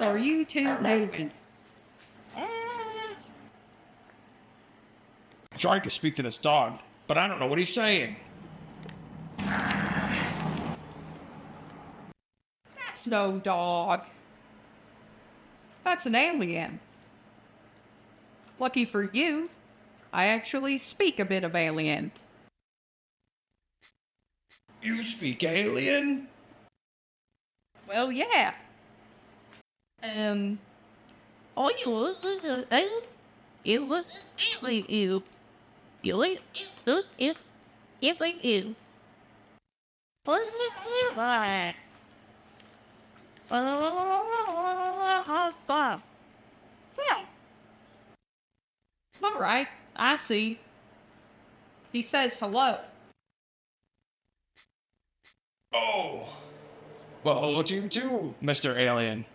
Are you two moving? I'm trying to speak to this dog, but I don't know what he's saying. That's no dog. That's an alien. Lucky for you, I actually speak a bit of alien. You speak alien? Well, yeah. Oh, it's all right. I see. He says hello. Oh. Well, hello to you too, Mr. Alien.